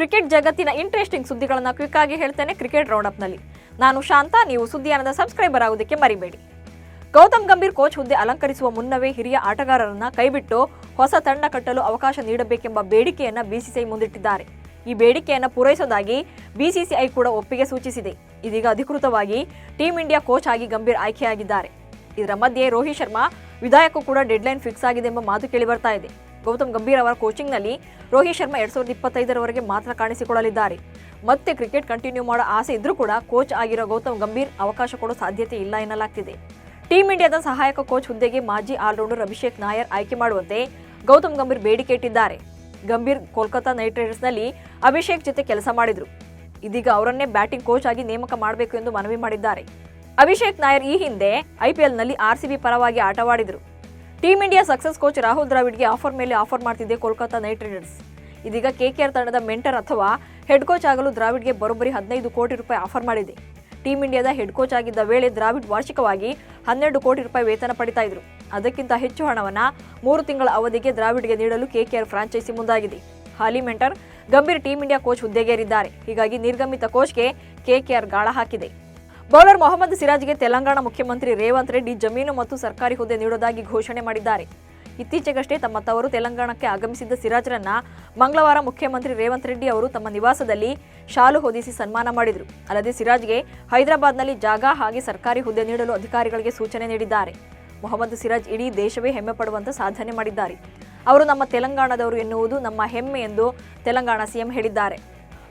Cricket ಜಗತ್ತಿನ interesting ಸುದ್ದಿಗಳನ್ನು quick ಆಗಿ ಹೇಳ್ತೇನೆ ಕ್ರಿಕೆಟ್ ರೌಂಡ್ ಅಪ್ ನಲ್ಲಿ. ನಾನು ಶಾಂತ. ನೀವು ಸುದ್ದಿಯಾನದ ಸಬ್ಸ್ಕ್ರೈಬರ್ ಆಗೋದಕ್ಕೆ ಮರಿಬೇಡಿ. ಗೌತಮ್ ಗಂಭೀರ್ ಕೋಚ್ ಹುದ್ದೆ ಅಲಂಕರಿಸುವ ಮುನ್ನವೇ ಹಿರಿಯ ಆಟಗಾರರನ್ನ ಕೈಬಿಟ್ಟು ಹೊಸ ತಂಡ ಕಟ್ಟಲು ಅವಕಾಶ ನೀಡಬೇಕೆಂಬ ಬೇಡಿಕೆಯನ್ನ ಬಿಸಿಸಿಐ ಮುಂದಿಟ್ಟಿದ್ದಾರೆ. ಈ ಬೇಡಿಕೆಯನ್ನು ಪೂರೈಸೋದಾಗಿ ಬಿಸಿಸಿಐ ಕೂಡ ಒಪ್ಪಿಗೆ ಸೂಚಿಸಿದೆ. ಇದೀಗ ಅಧಿಕೃತವಾಗಿ ಟೀಂ ಇಂಡಿಯಾ ಕೋಚ್ ಆಗಿ ಗಂಭೀರ್ ಆಯ್ಕೆಯಾಗಿದ್ದಾರೆ. ಇದರ ಮಧ್ಯೆ ರೋಹಿತ್ ಶರ್ಮಾ ವಿದಾಯಕ್ಕೂ ಕೂಡ ಡೆಡ್ಲೈನ್ ಫಿಕ್ಸ್ ಆಗಿದೆ ಎಂಬ ಮಾತು ಕೇಳಿ ಬರ್ತಾ ಇದೆ. ಗೌತಮ್ ಗಂಭೀರ್ ಅವರ ಕೋಚಿಂಗ್ನಲ್ಲಿ ರೋಹಿತ್ ಶರ್ಮಾ 2025ರವರೆಗೆ ಮಾತ್ರ ಕಾಣಿಸಿಕೊಳ್ಳಲಿದ್ದಾರೆ. ಮತ್ತೆ ಕ್ರಿಕೆಟ್ ಕಂಟಿನ್ಯೂ ಮಾಡೋ ಆಸೆ ಇದ್ರೂ ಕೂಡ ಕೋಚ್ ಆಗಿರೋ ಗೌತಮ್ ಗಂಭೀರ್ ಅವಕಾಶ ಕೊಡೋ ಸಾಧ್ಯತೆ ಇಲ್ಲ ಎನ್ನಲಾಗ್ತಿದೆ. ಟೀಂ ಇಂಡಿಯಾದ ಸಹಾಯಕ ಕೋಚ್ ಹುದ್ದೆಗೆ ಮಾಜಿ ಆಲ್ರೌಂಡರ್ ಅಭಿಷೇಕ್ ನಾಯರ್ ಆಯ್ಕೆ ಮಾಡುವಂತೆ ಗೌತಮ್ ಗಂಭೀರ್ ಬೇಡಿಕೆ ಇಟ್ಟಿದ್ದಾರೆ. ಗಂಭೀರ್ ಕೋಲ್ಕತಾ ನೈಟ್ ರೈಡರ್ಸ್ನಲ್ಲಿ ಅಭಿಷೇಕ್ ಜೊತೆ ಕೆಲಸ ಮಾಡಿದ್ರು. ಇದೀಗ ಅವರನ್ನೇ ಬ್ಯಾಟಿಂಗ್ ಕೋಚ್ ಆಗಿ ನೇಮಕ ಮಾಡಬೇಕು ಎಂದು ಮನವಿ ಮಾಡಿದ್ದಾರೆ. ಅಭಿಷೇಕ್ ನಾಯರ್ ಈ ಹಿಂದೆ ಐಪಿಎಲ್ನಲ್ಲಿ ಆರ್ಸಿಬಿ ಪರವಾಗಿ ಆಟವಾಡಿದ್ರು. Team India success coach Rahul ದ್ರಾವಿಡ್ಗೆ ಆಫರ್ ಮೇಲೆ ಆಫರ್ ಮಾಡ್ತಿದೆ ಕೋಲ್ಕತಾ ನೈಟ್ ರೈಡರ್ಸ್. ಇದೀಗ ಕೆಕೆಆರ್ ತಂಡದ ಮೆಂಟರ್ ಅಥವಾ ಹೆಡ್ ಕೋಚ್ ಆಗಲು ದ್ರಾವಿಡ್ಗೆ ಬರೋಬ್ಬರಿ 15 ಕೋಟಿ ರೂಪಾಯಿ ಆಫರ್ ಮಾಡಿದೆ. ಟೀಂ ಇಂಡಿಯಾದ ಹೆಡ್ ಕೋಚ್ ಆಗಿದ್ದ ವೇಳೆ ದ್ರಾವಿಡ್ ವಾರ್ಷಿಕವಾಗಿ 12 ಕೋಟಿ ರೂಪಾಯಿ ವೇತನ ಪಡಿತಾ ಇದ್ರು. ಅದಕ್ಕಿಂತ ಹೆಚ್ಚು ಹಣವನ್ನ 3 ತಿಂಗಳ ಅವಧಿಗೆ ದ್ರಾವಿಡ್ಗೆ ನೀಡಲು ಕೆಕೆಆರ್ ಫ್ರಾಂಚೈಸಿ ಮುಂದಾಗಿದೆ. ಹಾಲಿ mentor Gambhir team India coach ಹುದ್ದೆಗೇರಿದ್ದಾರೆ. ಹೀಗಾಗಿ ನಿರ್ಗಮಿತ ಕೋಚ್ಗೆ ಕೆಕೆಆರ್ ಗಾಳ ಹಾಕಿದೆ. ಬೌಲರ್ ಮೊಹಮ್ಮದ್ ಸಿರಾಜ್ಗೆ ತೆಲಂಗಾಣ ಮುಖ್ಯಮಂತ್ರಿ ರೇವಂತ್ ರೆಡ್ಡಿ ಜಮೀನು ಮತ್ತು ಸರ್ಕಾರಿ ಹುದ್ದೆ ನೀಡುವುದಾಗಿ ಘೋಷಣೆ ಮಾಡಿದ್ದಾರೆ. ಇತ್ತೀಚೆಗಷ್ಟೇ ತಮ್ಮ ತವರು ತೆಲಂಗಾಣಕ್ಕೆ ಆಗಮಿಸಿದ್ದ ಸಿರಾಜ್ರನ್ನ ಮಂಗಳವಾರ ಮುಖ್ಯಮಂತ್ರಿ ರೇವಂತ್ ರೆಡ್ಡಿ ಅವರು ತಮ್ಮ ನಿವಾಸದಲ್ಲಿ ಶಾಲು ಹೊದಿಸಿ ಸನ್ಮಾನ ಮಾಡಿದರು. ಅಲ್ಲದೆ ಸಿರಾಜ್ಗೆ ಹೈದರಾಬಾದ್ನಲ್ಲಿ ಜಾಗ ಹಾಗೆ ಸರ್ಕಾರಿ ಹುದ್ದೆ ನೀಡಲು ಅಧಿಕಾರಿಗಳಿಗೆ ಸೂಚನೆ ನೀಡಿದ್ದಾರೆ. ಮೊಹಮ್ಮದ್ ಸಿರಾಜ್ ಇಡೀ ದೇಶವೇ ಹೆಮ್ಮೆ ಪಡುವಂತ ಸಾಧನೆ ಮಾಡಿದ್ದಾರೆ. ಅವರು ನಮ್ಮ ತೆಲಂಗಾಣದವರು ಎನ್ನುವುದು ನಮ್ಮ ಹೆಮ್ಮೆ ಎಂದು ತೆಲಂಗಾಣ ಸಿಎಂ ಹೇಳಿದ್ದಾರೆ.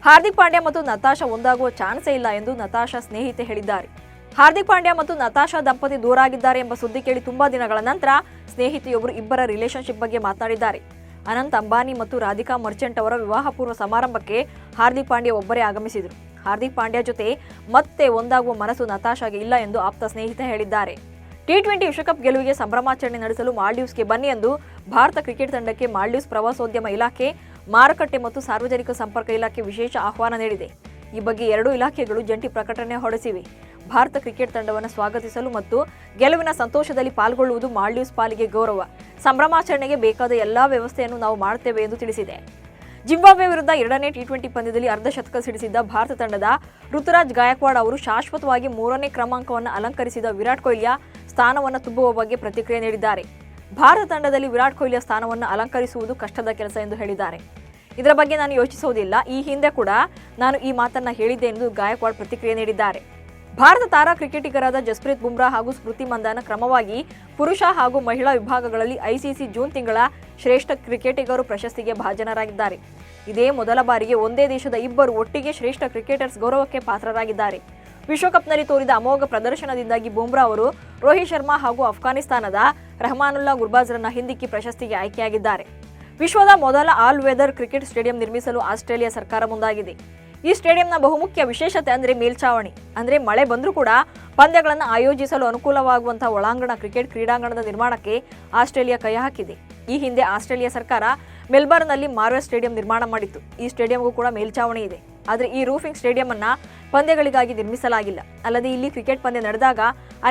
ಹಾರ್ದಿಕ್ ಪಾಂಡ್ಯ ಮತ್ತು ನತಾಶಾ ಒಂದಾಗುವ ಚಾನ್ಸೇ ಇಲ್ಲ ಎಂದು ನತಾಶಾ ಸ್ನೇಹಿತೆ ಹೇಳಿದ್ದಾರೆ. ಹಾರ್ದಿಕ್ ಪಾಂಡ್ಯ ಮತ್ತು ನತಾಶಾ ದಂಪತಿ ದೂರ ಆಗಿದ್ದಾರೆ ಎಂಬ ಸುದ್ದಿ ಕೇಳಿ ತುಂಬಾ ದಿನಗಳ ನಂತರ ಸ್ನೇಹಿತೆಯೊಬ್ಬರು ಇಬ್ಬರ ರಿಲೇಶನ್ಶಿಪ್ ಬಗ್ಗೆ ಮಾತನಾಡಿದ್ದಾರೆ. ಅನಂತ್ ಅಂಬಾನಿ ಮತ್ತು ರಾಧಿಕಾ ಮರ್ಚೆಂಟ್ ಅವರ ವಿವಾಹ ಪೂರ್ವ ಸಮಾರಂಭಕ್ಕೆ ಹಾರ್ದಿಕ್ ಪಾಂಡ್ಯ ಒಬ್ಬರೇ ಆಗಮಿಸಿದರು. ಹಾರ್ದಿಕ್ ಪಾಂಡ್ಯ ಜೊತೆ ಮತ್ತೆ ಒಂದಾಗುವ ಮನಸ್ಸು ನತಾಶಾಗೆ ಇಲ್ಲ ಎಂದು ಆಪ್ತ ಸ್ನೇಹಿತೆ ಹೇಳಿದ್ದಾರೆ. ಟಿ20 ವಿಶ್ವಕಪ್ ಗೆಲುವಿಗೆ ಸಂಭ್ರಮಾಚರಣೆ ನಡೆಸಲು ಮಾಲ್ಡೀವ್ಸ್ಗೆ ಬನ್ನಿ ಎಂದು ಭಾರತ ಕ್ರಿಕೆಟ್ ತಂಡಕ್ಕೆ ಮಾಲ್ಡೀವ್ಸ್ ಪ್ರವಾಸೋದ್ಯಮ ಇಲಾಖೆ, ಮಾರುಕಟ್ಟೆ ಮತ್ತು ಸಾರ್ವಜನಿಕ ಸಂಪರ್ಕ ಇಲಾಖೆ ವಿಶೇಷ ಆಹ್ವಾನ ನೀಡಿದೆ. ಈ ಬಗ್ಗೆ ಎರಡೂ ಇಲಾಖೆಗಳು ಜಂಟಿ ಪ್ರಕಟಣೆ ಹೊರಡಿಸಿವೆ. ಭಾರತ ಕ್ರಿಕೆಟ್ ತಂಡವನ್ನು ಸ್ವಾಗತಿಸಲು ಮತ್ತು ಗೆಲುವಿನ ಸಂತೋಷದಲ್ಲಿ ಪಾಲ್ಗೊಳ್ಳುವುದು ಮಾಲ್ಡೀವ್ಸ್ ಪಾಲಿಗೆ ಗೌರವ. ಸಂಭ್ರಮಾಚರಣೆಗೆ ಬೇಕಾದ ಎಲ್ಲಾ ವ್ಯವಸ್ಥೆಯನ್ನು ನಾವು ಮಾಡುತ್ತೇವೆ ಎಂದು ತಿಳಿಸಿದೆ. ಜಿಂಬಾಬ್ವೆ ವಿರುದ್ಧ 2ನೇ ಟಿ20 ಪಂದ್ಯದಲ್ಲಿ ಅರ್ಧ ಶತಕ ಸಿಡಿಸಿದ್ದ ಭಾರತ ತಂಡದ ಋತುರಾಜ್ ಗಾಯಕ್ವಾಡ್ ಅವರು ಶಾಶ್ವತವಾಗಿ 3ನೇ ಕ್ರಮಾಂಕವನ್ನು ಅಲಂಕರಿಸಿದ ವಿರಾಟ್ ಕೊಹ್ಲಿಯ ಸ್ಥಾನವನ್ನು ತುಂಬುವ ಬಗ್ಗೆ ಪ್ರತಿಕ್ರಿಯೆ ನೀಡಿದ್ದಾರೆ. ಭಾರತ ತಂಡದಲ್ಲಿ ವಿರಾಟ್ ಕೊಹ್ಲಿಯ ಸ್ಥಾನವನ್ನು ಅಲಂಕರಿಸುವುದು ಕಷ್ಟದ ಕೆಲಸ ಎಂದು ಹೇಳಿದ್ದಾರೆ. ಇದರ ಬಗ್ಗೆ ನಾನು ಯೋಚಿಸುವುದಿಲ್ಲ. ಈ ಹಿಂದೆ ಕೂಡ ನಾನು ಈ ಮಾತನ್ನ ಹೇಳಿದ್ದೆ ಎಂದು ಗಾಯಕ್ವಾಡ್ ಪ್ರತಿಕ್ರಿಯೆ ನೀಡಿದ್ದಾರೆ. ಭಾರತ ತಾರಾ ಕ್ರಿಕೆಟಿಗರಾದ ಜಸ್ಪ್ರೀತ್ ಬುಮ್ರಾ ಹಾಗೂ ಸ್ಮೃತಿ ಮಂದಾನ ಕ್ರಮವಾಗಿ ಪುರುಷ ಹಾಗೂ ಮಹಿಳಾ ವಿಭಾಗಗಳಲ್ಲಿ ಐಸಿಸಿ ಜೂನ್ ತಿಂಗಳ ಶ್ರೇಷ್ಠ ಕ್ರಿಕೆಟಿಗರು ಪ್ರಶಸ್ತಿಗೆ ಭಾಜನರಾಗಿದ್ದಾರೆ. ಇದೇ ಮೊದಲ ಬಾರಿಗೆ ಒಂದೇ ದೇಶದ ಇಬ್ಬರು ಒಟ್ಟಿಗೆ ಶ್ರೇಷ್ಠ ಕ್ರಿಕೆಟರ್ಸ್ ಗೌರವಕ್ಕೆ ಪಾತ್ರರಾಗಿದ್ದಾರೆ. ವಿಶ್ವಕಪ್ನಲ್ಲಿ ತೋರಿದ ಅಮೋಘ ಪ್ರದರ್ಶನದಿಂದಾಗಿ ಬುಮ್ರಾ ಅವರು ರೋಹಿತ್ ಶರ್ಮಾ ಹಾಗೂ ಅಫ್ಘಾನಿಸ್ತಾನದ ರಹಮಾನುಲ್ಲಾ ಗುರ್ಬಾಜ್ರನ್ನ ಹಿಂದಿಕ್ಕಿ ಪ್ರಶಸ್ತಿಗೆ ಆಯ್ಕೆಯಾಗಿದ್ದಾರೆ. ವಿಶ್ವದ ಮೊದಲ ಆಲ್ ವೆದರ್ ಕ್ರಿಕೆಟ್ ಸ್ಟೇಡಿಯಂ ನಿರ್ಮಿಸಲು ಆಸ್ಟ್ರೇಲಿಯಾ ಸರ್ಕಾರ ಮುಂದಾಗಿದೆ. ಈ ಸ್ಟೇಡಿಯಂನ ಬಹುಮುಖ್ಯ ವಿಶೇಷತೆ ಅಂದರೆ ಮೇಲ್ಛಾವಣಿ. ಅಂದರೆ ಮಳೆ ಬಂದರೂ ಕೂಡ ಪಂದ್ಯಗಳನ್ನು ಆಯೋಜಿಸಲು ಅನುಕೂಲವಾಗುವಂತಹ ಒಳಾಂಗಣ ಕ್ರಿಕೆಟ್ ಕ್ರೀಡಾಂಗಣದ ನಿರ್ಮಾಣಕ್ಕೆ ಆಸ್ಟ್ರೇಲಿಯಾ ಕೈ ಹಾಕಿದೆ. ಈ ಹಿಂದೆ ಆಸ್ಟ್ರೇಲಿಯಾ ಸರ್ಕಾರ ಮೆಲ್ಬರ್ನ್ನಲ್ಲಿ ಮಾರ್ವೆಲ್ ಸ್ಟೇಡಿಯಂ ನಿರ್ಮಾಣ ಮಾಡಿತ್ತು. ಈ ಸ್ಟೇಡಿಯಂಗೂ ಕೂಡ ಮೇಲ್ಛಾವಣಿ ಇದೆ. ಆದರೆ ಈ ರೂಫಿಂಗ್ ಸ್ಟೇಡಿಯಂ ಅನ್ನ ಪಂದ್ಯಗಳಿಗಾಗಿ ನಿರ್ಮಿಸಲಾಗಿಲ್ಲ. ಅಲ್ಲದೆ ಇಲ್ಲಿ ಕ್ರಿಕೆಟ್ ಪಂದ್ಯ ನಡೆದಾಗ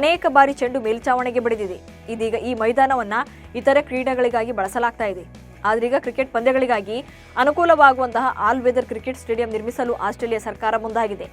ಅನೇಕ ಬಾರಿ ಚೆಂಡು ಮೇಲ್ಛಾವಣಿಗೆ ಬಡಿದಿದೆ. ಇದೀಗ ಈ ಮೈದಾನವನ್ನ ಇತರೆ ಕ್ರೀಡೆಗಳಿಗಾಗಿ ಬಳಸಲಾಗ್ತಾ ಇದೆ. ಆದ್ರೀಗ ಕ್ರಿಕೆಟ್ ಪಂದ್ಯಗಳಿಗಾಗಿ ಅನುಕೂಲವಾಗುವಂತಹ ಆಲ್ ವೆದರ್ ಕ್ರಿಕೆಟ್ ಸ್ಟೇಡಿಯಂ ನಿರ್ಮಿಸಲು ಆಸ್ಟ್ರೇಲಿಯಾ ಸರ್ಕಾರ ಮುಂದಾಗಿದೆ.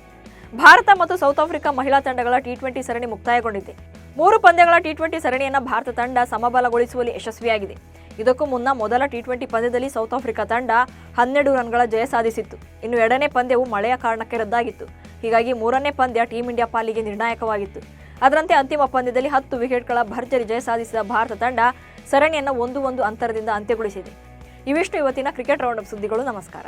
ಭಾರತ ಮತ್ತು ಸೌತ್ ಆಫ್ರಿಕಾ ಮಹಿಳಾ ತಂಡಗಳ ಟಿ20 ಸರಣಿ ಮುಕ್ತಾಯಗೊಂಡಿದೆ. 3 ಪಂದ್ಯಗಳ ಟಿ20 ಸರಣಿಯನ್ನ ಭಾರತ ತಂಡ ಸಮಬಲಗೊಳಿಸುವಲ್ಲಿ ಯಶಸ್ವಿಯಾಗಿದೆ. ಇದಕ್ಕೂ ಮುನ್ನ ಮೊದಲ ಟಿ20 ಪಂದ್ಯದಲ್ಲಿ ಸೌತ್ ಆಫ್ರಿಕಾ ತಂಡ 12 ರನ್ಗಳ ಜಯ ಸಾಧಿಸಿತ್ತು. ಇನ್ನು 2ನೇ ಪಂದ್ಯವು ಮಳೆಯ ಕಾರಣಕ್ಕೆ ರದ್ದಾಗಿತ್ತು. ಹೀಗಾಗಿ 3ನೇ ಪಂದ್ಯ ಟೀಂ ಇಂಡಿಯಾ ಪಾಲಿಗೆ ನಿರ್ಣಾಯಕವಾಗಿತ್ತು. ಅದರಂತೆ ಅಂತಿಮ ಪಂದ್ಯದಲ್ಲಿ 10 ವಿಕೆಟ್ಗಳ ಭರ್ಜರಿ ಜಯ ಸಾಧಿಸಿದ ಭಾರತ ತಂಡ ಸರಣಿಯನ್ನು 1-1 ಅಂತರದಿಂದ ಅಂತ್ಯಗೊಳಿಸಿದೆ. ಇವಿಷ್ಟು ಇವತ್ತಿನ ಕ್ರಿಕೆಟ್ ರೌಂಡ್ ಅಪ್ ಸುದ್ದಿಗಳು. ನಮಸ್ಕಾರ.